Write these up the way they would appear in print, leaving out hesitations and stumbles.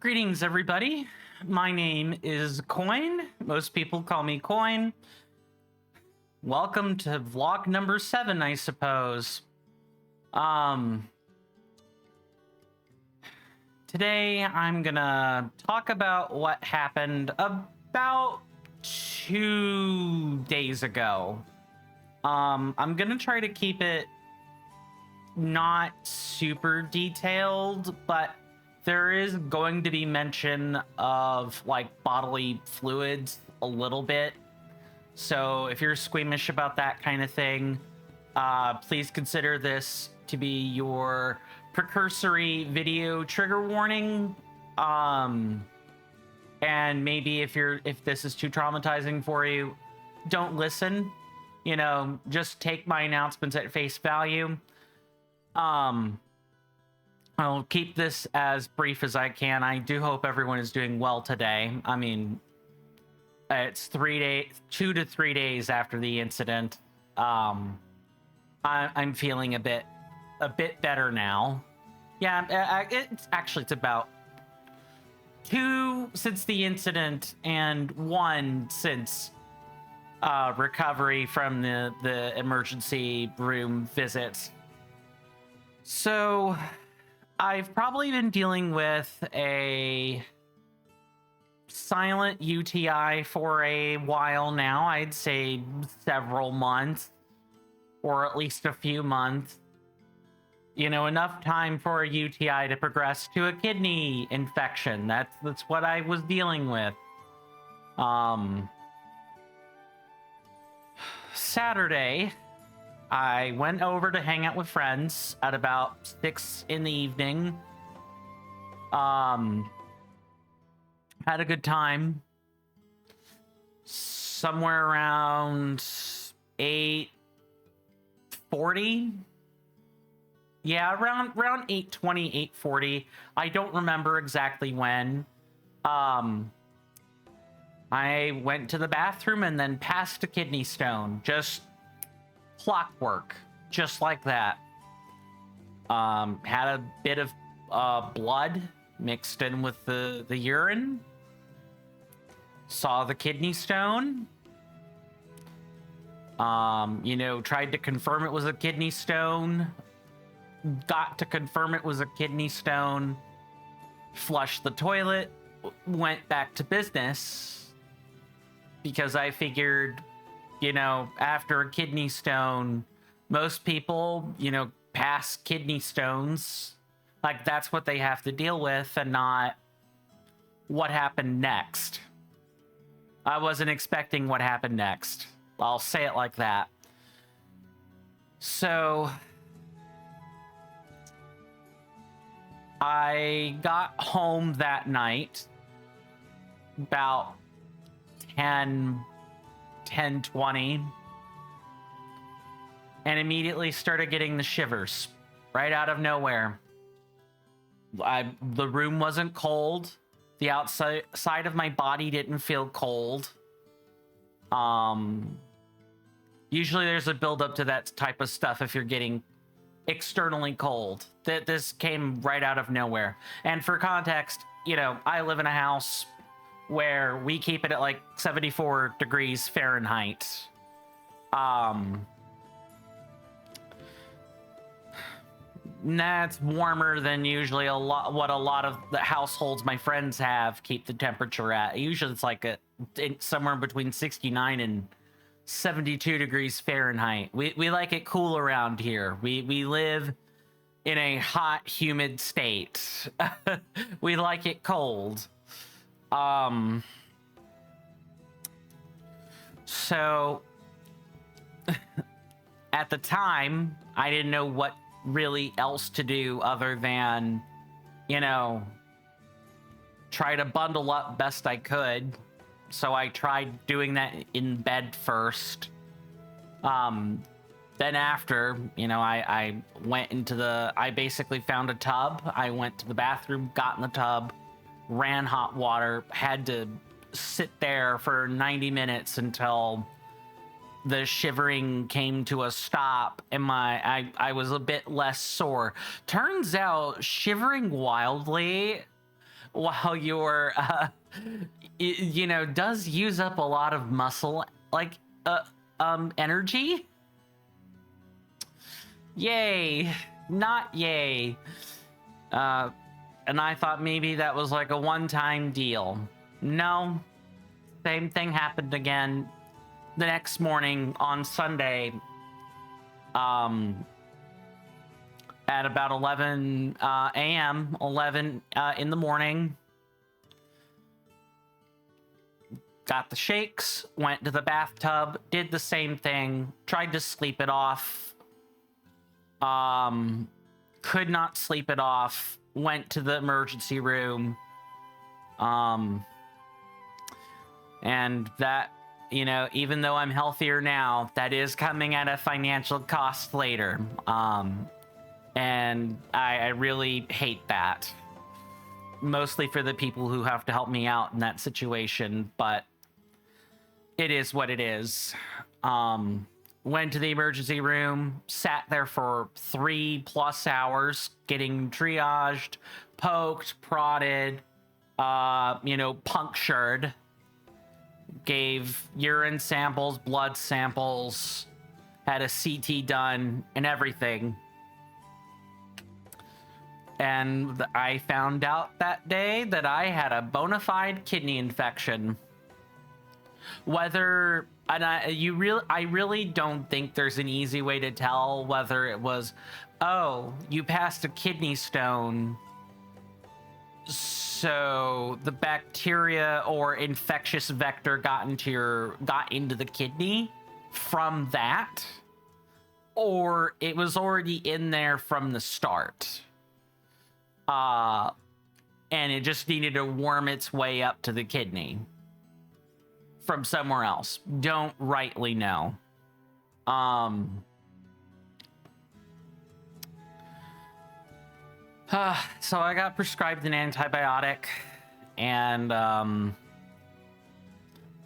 Greetings, everybody. My name is Coin. Most people call me Coin. Welcome to vlog number 7, I suppose. Today I'm gonna talk about what happened about 2 days ago. I'm gonna try to keep it not super detailed, but there is going to be mention of like bodily fluids a little bit. So if you're squeamish about that kind of thing, please consider this to be your precursory video trigger warning. And maybe if this is too traumatizing for you, don't listen. You know, just take my announcements at face value. I'll keep this as brief as I can. I do hope everyone is doing well today. I mean, it's 2 to 3 days after the incident. I'm feeling a bit better now. Yeah, it's about 2 since the incident and 1 since recovery from the emergency room visit. So I've probably been dealing with a silent UTI for a while now. I'd say several months, or at least a few months. You know, enough time for a UTI to progress to a kidney infection. That's what I was dealing with. Saturday, I went over to hang out with friends at about 6 in the evening. Had a good time. Somewhere around 8:40. Yeah, around 8:20, 8:40. I don't remember exactly when. I went to the bathroom and then passed a kidney stone. Just clockwork, just like that. Had a bit of blood mixed in with the urine. Saw the kidney stone. You know, tried to confirm it was a kidney stone. Got to confirm it was a kidney stone. Flushed the toilet. Went back to business. Because I figured, you know, after a kidney stone, most people, you know, pass kidney stones. Like, that's what they have to deal with and not what happened next. I wasn't expecting what happened next. I'll say it like that. So I got home that night about 10:20 and immediately started getting the shivers right out of nowhere. The room wasn't cold. The outside of my body didn't feel cold. Usually there's a buildup to that type of stuff if you're getting externally cold. This came right out of nowhere. And for context, you know, I live in a house where we keep it at like 74 degrees Fahrenheit. That's warmer than usually what a lot of the households my friends have keep the temperature at. Usually it's like somewhere between 69 and 72 degrees Fahrenheit. We like it cool around here. We live in a hot, humid state. We like it cold. So at the time, I didn't know what really else to do other than, you know, try to bundle up best I could. So I tried doing that in bed first. Then after, you know, I went into I basically found a tub. I went to the bathroom, got in the tub, ran hot water, had to sit there for 90 minutes until the shivering came to a stop and I was a bit less sore. Turns out shivering wildly while you're you know, does use up a lot of muscle, like energy. Yay, not yay. And I thought maybe that was like a one-time deal. No, same thing happened again the next morning on Sunday. At about 11 a.m., 11 in the morning. Got the shakes, went to the bathtub, did the same thing, tried to sleep it off. Could not sleep it off, went to the emergency room. And that, you know, even though I'm healthier now, that is coming at a financial cost later. And I really hate that. Mostly for the people who have to help me out in that situation, but it is what it is. Went to the emergency room, sat there for 3+ hours, getting triaged, poked, prodded, you know, punctured. Gave urine samples, blood samples, had a CT done, and everything. And I found out that day that I had a bona fide kidney infection. Whether, and I really don't think there's an easy way to tell whether it was, oh, you passed a kidney stone, so the bacteria or infectious vector got into the kidney from that, or it was already in there from the start. And it just needed to worm its way up to the kidney from somewhere else. Don't rightly know. So I got prescribed an antibiotic, and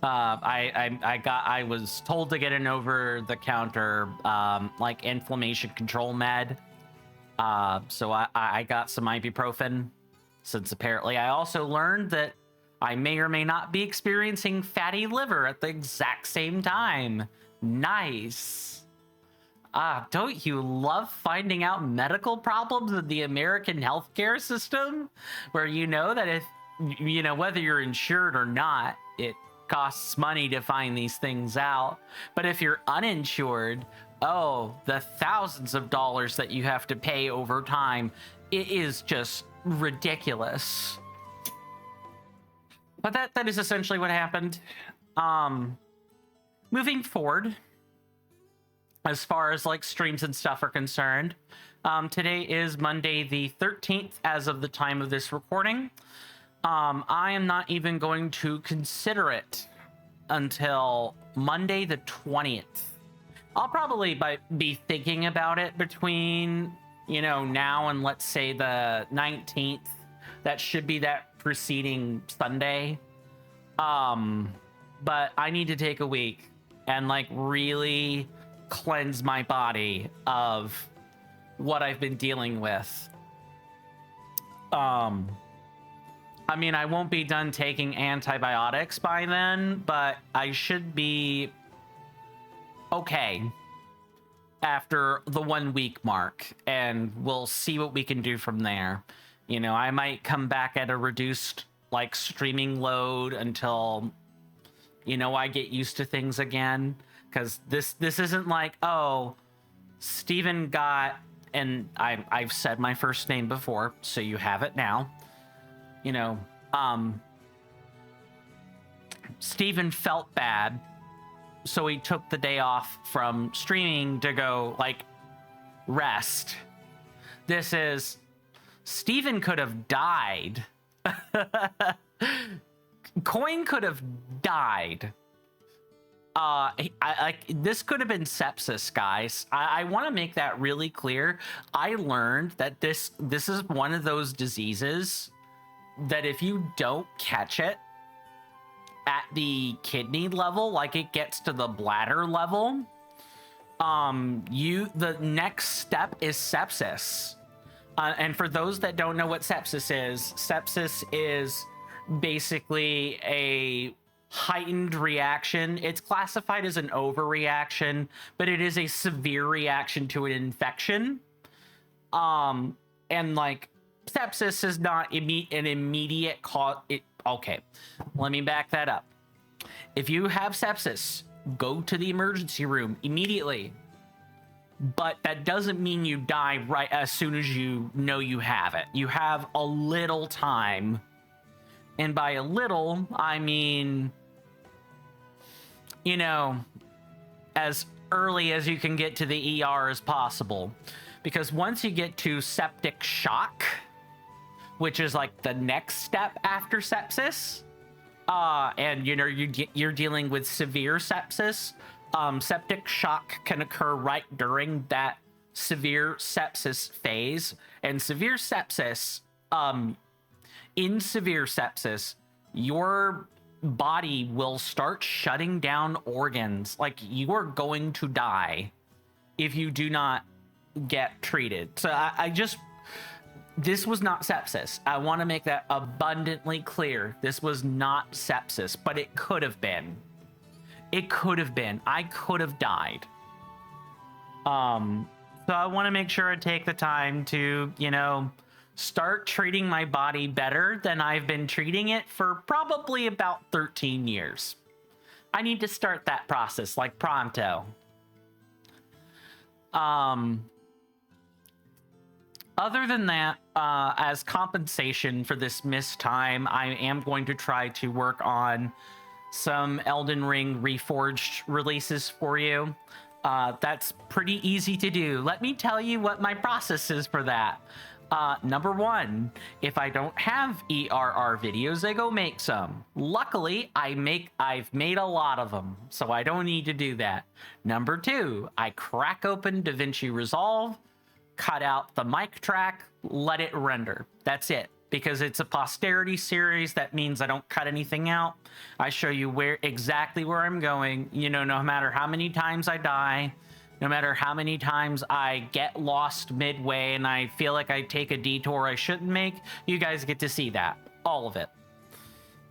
I was told to get an over-the-counter like inflammation control med. So I got some ibuprofen, since apparently I also learned that I may or may not be experiencing fatty liver at the exact same time. Nice. Don't you love finding out medical problems in the American healthcare system? Where you know that if, you know, whether you're insured or not, it costs money to find these things out. But if you're uninsured, oh, the thousands of dollars that you have to pay over time, it is just ridiculous. But that is essentially what happened. Moving forward, as far as like streams and stuff are concerned, today is Monday the 13th as of the time of this recording. I am not even going to consider it until Monday the 20th. I'll probably be thinking about it between, you know, now and let's say the 19th. That should be that preceding Sunday. But I need to take a week and like really cleanse my body of what I've been dealing with. I mean, I won't be done taking antibiotics by then, but I should be okay after the 1 week mark, and we'll see what we can do from there. You know, I might come back at a reduced like streaming load until, you know, I get used to things again, because this isn't like, oh, Steven got, and I've said my first name before, so you have it now. You know, Steven felt bad, so he took the day off from streaming to go, like, rest. This is, Steven could have died. Coin could have died. This could have been sepsis, guys. I want to make that really clear. I learned that this is one of those diseases that if you don't catch it at the kidney level, like it gets to the bladder level, the next step is sepsis. And for those that don't know what sepsis is basically a heightened reaction. It's classified as an overreaction, but it is a severe reaction to an infection. And like sepsis is not an immediate cause. Okay, let me back that up. If you have sepsis, go to the emergency room immediately. But that doesn't mean you die right as soon as you know you have it. You have a little time. And by a little, I mean, you know, as early as you can get to the ER as possible. Because once you get to septic shock, which is like the next step after sepsis, and you know, you're dealing with severe sepsis, septic shock can occur right during that severe sepsis phase. And severe sepsis, in severe sepsis, your body will start shutting down organs. Like, you are going to die if you do not get treated. So this was not sepsis. I want to make that abundantly clear. This was not sepsis, but it could have been. It could have been. I could have died. So I want to make sure I take the time to, you know, start treating my body better than I've been treating it for probably about 13 years. I need to start that process, like, pronto. Other than that, as compensation for this missed time, I am going to try to work on some Elden Ring Reforged releases for you. That's pretty easy to do. Let me tell you what my process is for that. Number one, if I don't have ERR videos, I go make some. Luckily, I've made a lot of them, so I don't need to do that. Number two, I crack open DaVinci Resolve, cut out the mic track, let it render. That's it. Because it's a posterity series, that means I don't cut anything out. I show you exactly where I'm going. You know, no matter how many times I die, no matter how many times I get lost midway and I feel like I take a detour I shouldn't make, you guys get to see that. All of it.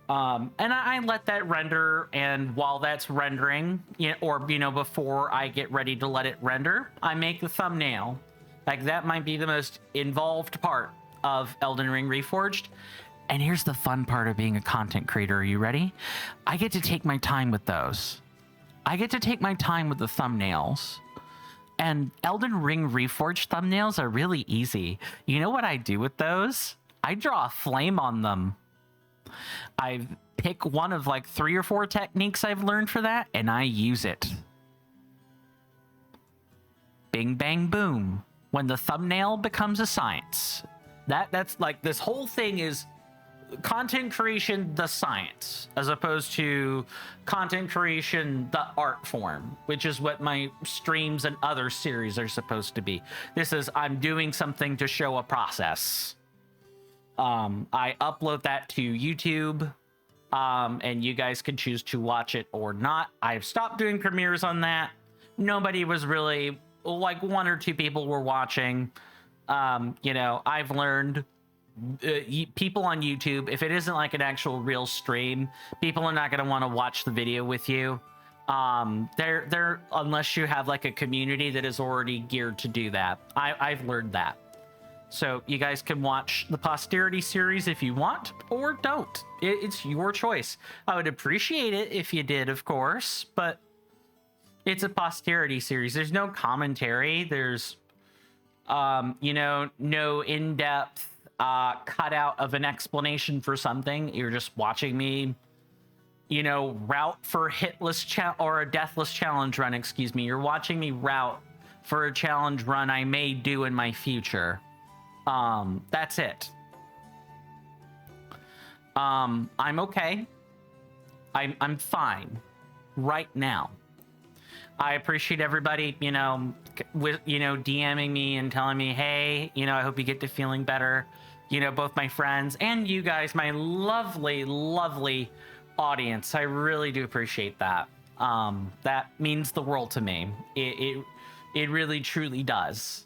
And I let that render, and while that's rendering, or, you know, before I get ready to let it render, I make the thumbnail. Like, that might be the most involved part of Elden Ring Reforged. And here's the fun part of being a content creator. Are you ready? I get to take my time with those. I get to take my time with the thumbnails. And Elden Ring Reforged thumbnails are really easy. You know what I do with those? I draw a flame on them. I pick one of like 3 or 4 techniques I've learned for that, and I use it. Bing, bang, boom. When the thumbnail becomes a science. That's like, this whole thing is content creation, the science, as opposed to content creation, the art form, which is what my streams and other series are supposed to be. This is, I'm doing something to show a process. I upload that to YouTube, and you guys can choose to watch it or not. I've stopped doing premieres on that. Nobody was really, like, 1 or 2 people were watching. You know, I've learned people on YouTube, if it isn't like an actual real stream, people are not going to want to watch the video with you. They're unless you have like a community that is already geared to do that. I've learned that. So you guys can watch the posterity series if you want, or don't. It's your choice. I would appreciate it if you did, of course, but it's a posterity series. There's no commentary. There's you know, no in-depth cutout of an explanation for something. You're just watching me, you know, route for or a deathless challenge run, excuse me. You're watching me route for a challenge run I may do in my future. That's it. I'm okay. I'm fine right now. I appreciate everybody, you know, DMing me and telling me, hey, you know, I hope you get to feeling better. You know, both my friends and you guys, my lovely, lovely audience. I really do appreciate that. That means the world to me. It really, truly does.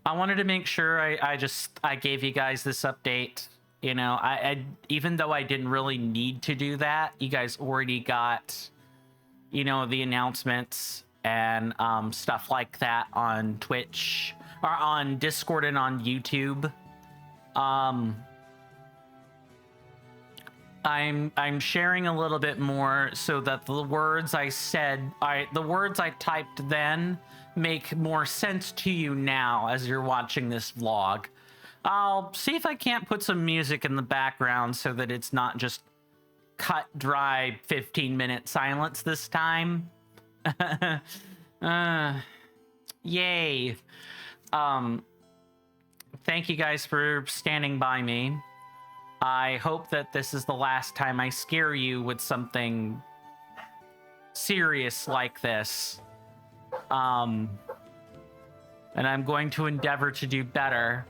I wanted to make sure I gave you guys this update. You know, I even though I didn't really need to do that, you guys already got, you know, the announcements and stuff like that on Twitch or on Discord and on YouTube. I'm sharing a little bit more so that the words I said, the words I typed then make more sense to you now as you're watching this vlog. I'll see if I can't put some music in the background so that it's not just cut dry 15-minute silence this time. Yay. Thank you guys for standing by me. I hope that this is the last time I scare you with something serious like this. And I'm going to endeavor to do better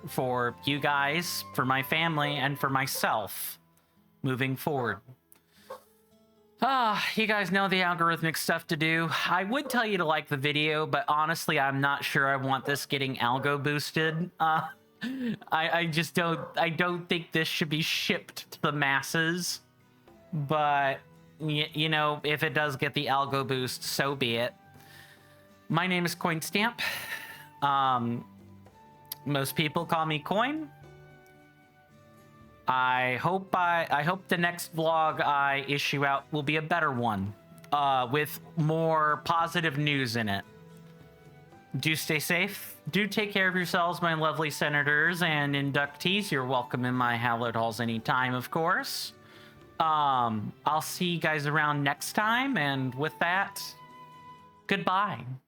for you guys, for my family, and for myself moving forward. You guys know the algorithmic stuff to do. I would tell you to like the video, but honestly, I'm not sure I want this getting algo boosted. I just don't think this should be shipped to the masses. But, you know, if it does get the algo boost, so be it. My name is CoinStamp. Most people call me Coin. I hope the next vlog I issue out will be a better one, with more positive news in it. Do stay safe. Do take care of yourselves, my lovely senators and inductees. You're welcome in my hallowed halls anytime, of course. I'll see you guys around next time, and with that, goodbye.